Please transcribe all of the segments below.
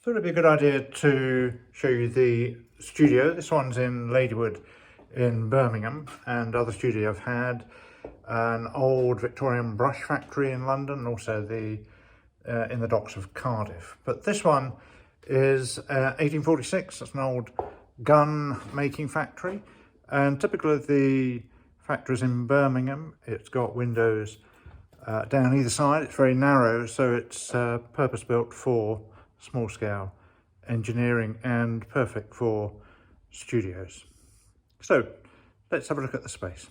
Thought it'd be a good idea to show you the studio. This one's in Ladywood in Birmingham, and other studio I've had an old Victorian brush factory in London, and also the in the docks of Cardiff. But this one is 1846. It's an old gun making factory, and typical of the factories in Birmingham, it's got windows down either side. It's very narrow, so it's purpose built for small scale engineering and perfect for studios. So let's have a look at the space.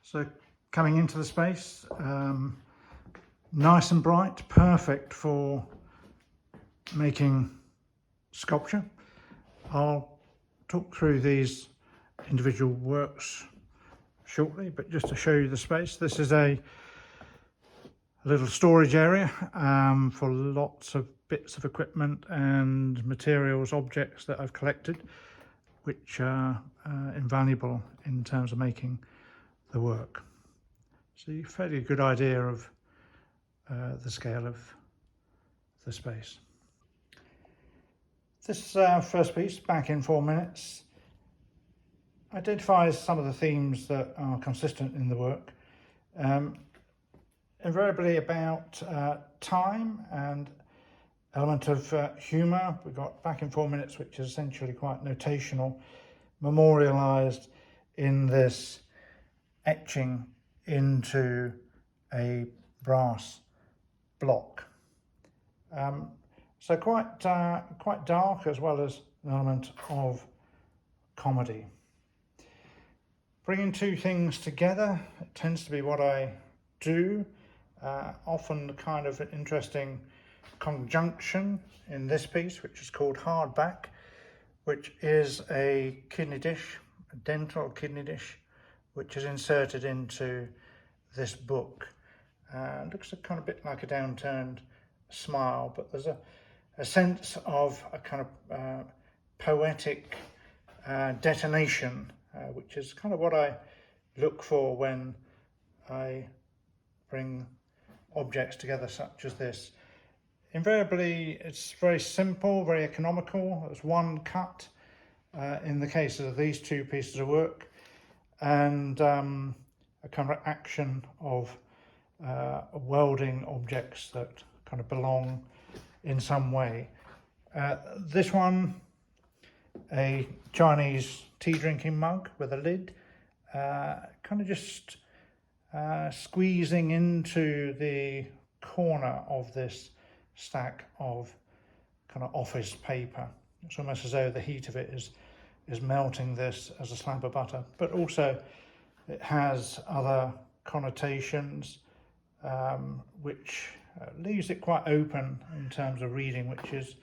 So coming into the space, nice and bright, perfect for making sculpture. I'll talk through these individual works shortly, but just to show you the space, this is a little storage area for lots of bits of equipment and materials, objects that I've collected, which are invaluable in terms of making the work. So you fairly good idea of the scale of the space. This first piece, Back in 4 Minutes, identifies some of the themes that are consistent in the work. Invariably about time and element of humour. We've got Back in 4 Minutes, which is essentially quite notational, memorialised in this etching into a brass block. So quite dark, as well as an element of comedy. Bringing two things together, it tends to be what I do. Often kind of an interesting conjunction in this piece, which is called Hardback, which is a kidney dish, a dental kidney dish, which is inserted into this book. Looks a kind of bit like a downturned smile, but there's a sense of a kind of poetic detonation, which is kind of what I look for when I bring objects together such as this. Invariably, it's very simple, very economical. There's one cut in the case of these two pieces of work, and a kind of action of welding objects that kind of belong in some way. This one, a Chinese tea drinking mug with a lid, kind of just squeezing into the corner of this stack of kind of office paper. It's almost as though the heat of it is melting this as a slab of butter, but also it has other connotations, which leaves it quite open in terms of reading, which is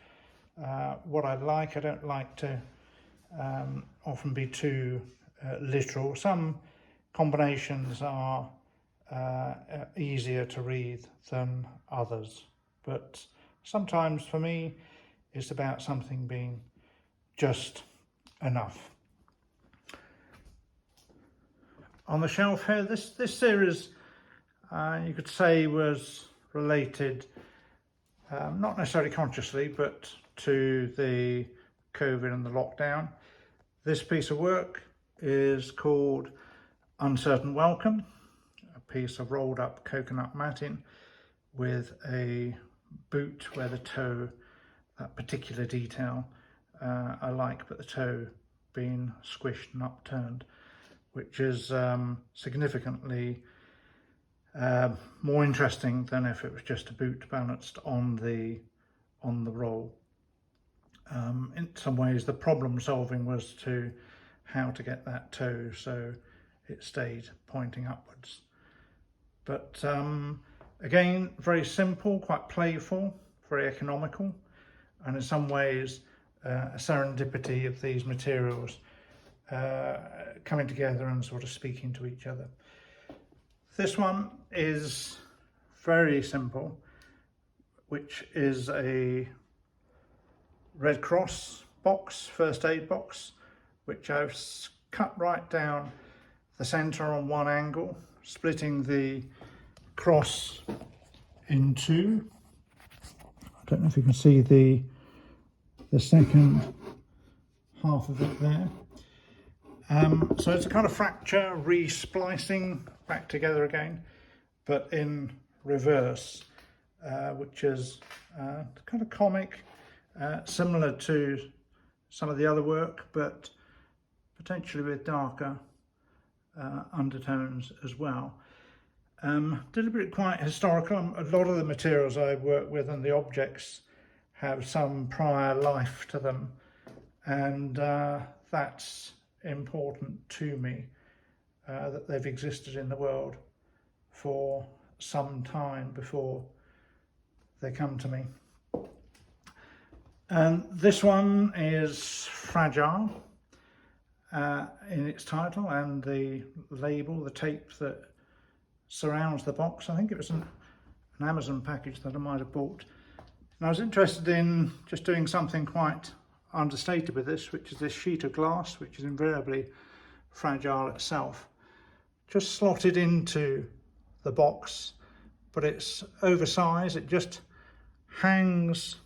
what I like. I don't like to often be too literal. Some combinations are easier to read than others, but sometimes for me it's about something being just enough. On the shelf here, this series you could say was related, not necessarily consciously, but to the COVID and the lockdown. This piece of work is called Uncertain Welcome, a piece of rolled up coconut matting with a boot where the toe, that particular detail I like, but the toe being squished and upturned, which is significantly more interesting than if it was just a boot balanced on the roll. In some ways the problem solving was to how to get that toe so it stayed pointing upwards. But again, very simple, quite playful, very economical, and in some ways a serendipity of these materials coming together and sort of speaking to each other. This one is very simple, which is a Red Cross box, first aid box, which I've cut right down the centre on one angle, splitting the cross in two. I don't know if you can see the the second half of it there. So it's a kind of fracture re-splicing back together again, but in reverse, which is kind of comic, similar to some of the other work, but potentially with darker undertones as well. Deliberately quite historical. A lot of the materials I work with and the objects have some prior life to them, and that's important to me, that they've existed in the world for some time before they come to me. And this one is Fragile in its title, and the label, the tape that surrounds the box. I think it was an Amazon package that I might have bought. And I was interested in just doing something quite understated with this, which is this sheet of glass, which is invariably fragile itself, just slotted into the box, but it's oversized. It just hangs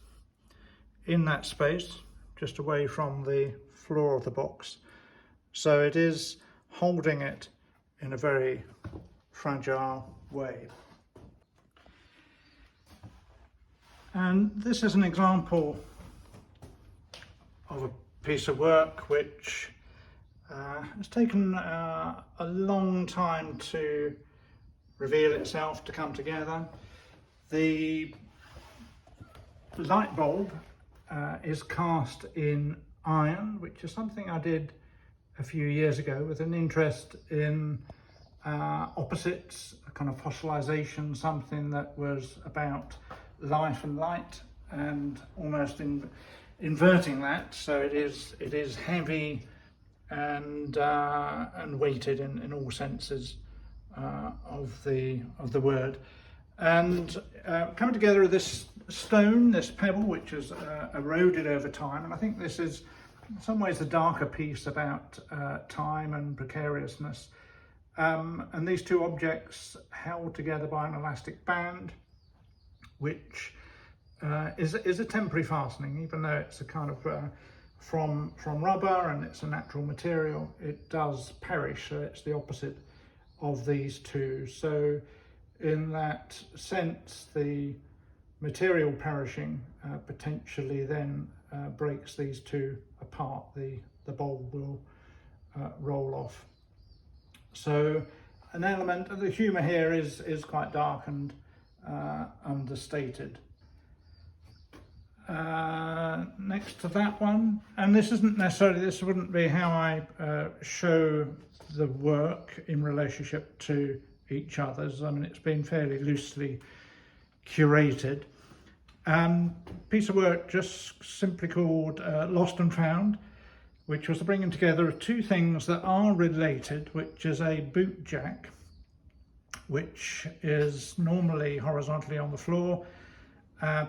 in that space, just away from the floor of the box. So it is holding it in a very fragile way. And this is an example of a piece of work which has taken a long time to reveal itself, to come together. The light bulb is cast in iron, which is something I did a few years ago with an interest in opposites, a kind of fossilization, something that was about life and light, and almost inverting that, so it is heavy and weighted in all senses of the word, and coming together of this stone, this pebble, which has eroded over time. And I think this is in some ways the darker piece about time and precariousness, and these two objects held together by an elastic band, which is a temporary fastening. Even though it's a kind of from rubber and it's a natural material, it does perish, so it's the opposite of these two. So in that sense, the material perishing potentially then breaks these two apart. The bulb will roll off. So an element of the humour here is quite dark and understated. Next to that one, and this isn't necessarily, this wouldn't be how I show the work in relationship to each other's. I mean, it's been fairly loosely curated. Piece of work just simply called Lost and Found, which was the bringing together of two things that are related, which is a boot jack, which is normally horizontally on the floor,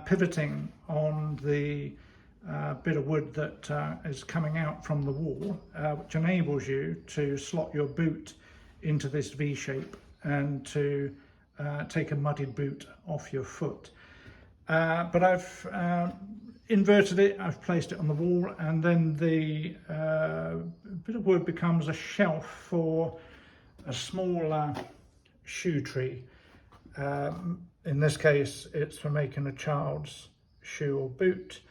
pivoting on the bit of wood that is coming out from the wall, which enables you to slot your boot into this V shape and to take a mudded boot off your foot. But I've inverted it, I've placed it on the wall, and then the bit of wood becomes a shelf for a small shoe tree. In this case, it's for making a child's shoe or boot.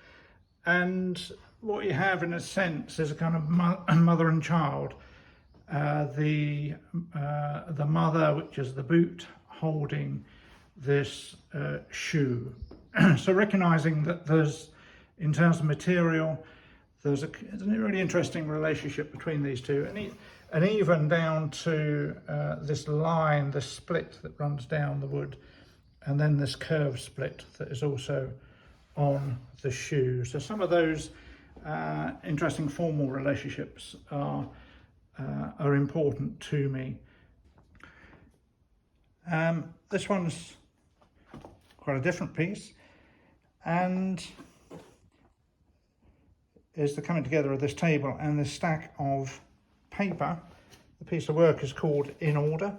And what you have, in a sense, is a kind of mother and child. The mother, which is the boot, holding this shoe. So recognizing that there's, in terms of material, there's a really interesting relationship between these two, and even down to this line, this split that runs down the wood, and then this curved split that is also on the shoe. So some of those interesting formal relationships are important to me. This one's quite a different piece, and is the coming together of this table and this stack of paper. The piece of work is called In Order,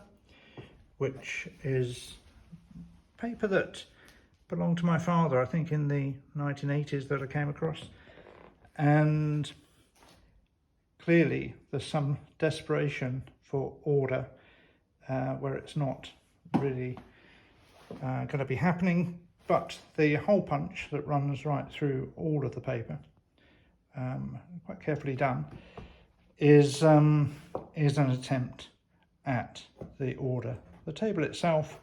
which is paper that belonged to my father, I think in the 1980s, that I came across. and clearly there's some desperation for order where it's not really going to be happening, but the hole punch that runs right through all of the paper, quite carefully done, is an attempt at the order. The table itself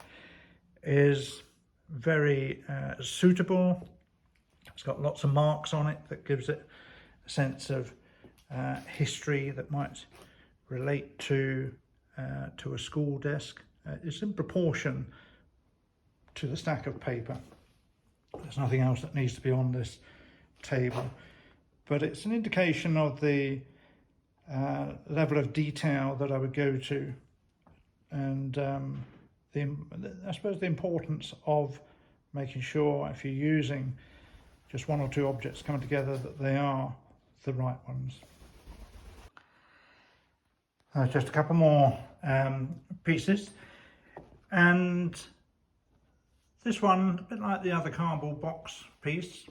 is very suitable. It's got lots of marks on it that gives it a sense of history that might relate to a school desk. It's in proportion to the stack of paper. There's nothing else that needs to be on this table, but it's an indication of the level of detail that I would go to, and I suppose the importance of making sure, if you're using just one or two objects coming together, that they are the right ones. Just a couple more pieces, and this one, a bit like the other cardboard box piece,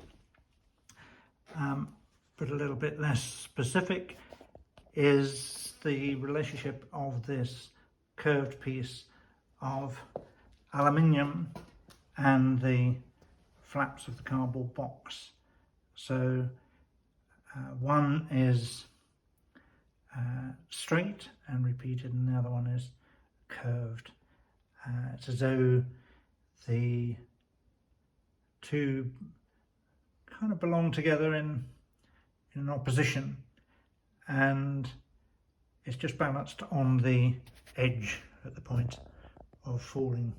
but a little bit less specific, is the relationship of this curved piece of aluminium and the flaps of the cardboard box. So one is straight and repeated, and the other one is curved. It's as though the two kind of belong together in an opposition, and it's just balanced on the edge at the point of falling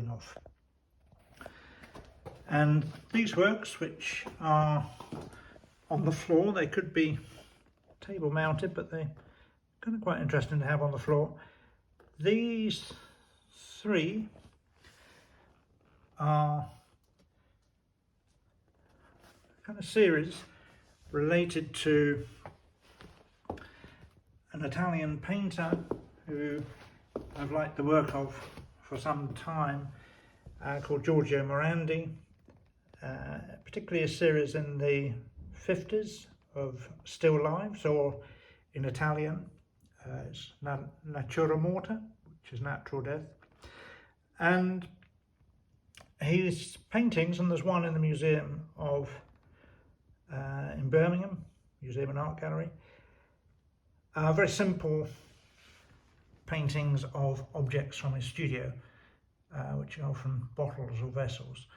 off. And these works, which are on the floor, they could be table mounted, but they're kind of quite interesting to have on the floor. These three are kind of series related to an Italian painter who I've liked the work of for some time, called Giorgio Morandi, particularly a series in the 50s of still lives, or in Italian it's Natura Morta, which is natural death. And his paintings, and there's one in the museum of in Birmingham, Museum and Art Gallery, are very simple paintings of objects from his studio, which are often bottles or vessels.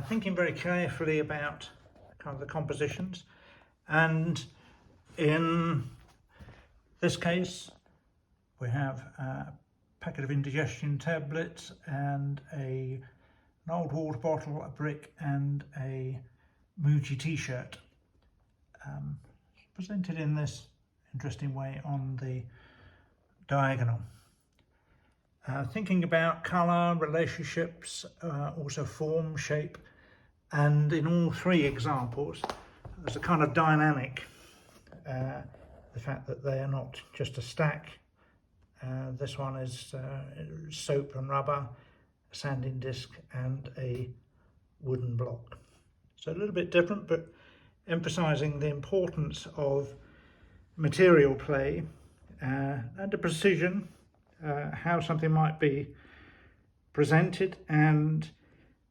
Thinking very carefully about kind of the compositions, and in this case we have a packet of indigestion tablets and an old water bottle, a brick, and a Muji t-shirt, presented in this interesting way on the diagonal. Thinking about colour, relationships, also form, shape, and in all three examples there's a kind of dynamic, the fact that they are not just a stack. This one is soap and rubber, a sanding disc, and a wooden block. So a little bit different, but emphasising the importance of material play and a precision, how something might be presented, and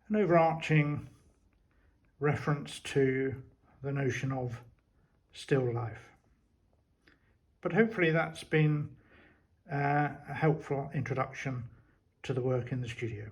an overarching reference to the notion of still life. But hopefully that's been a helpful introduction to the work in the studio.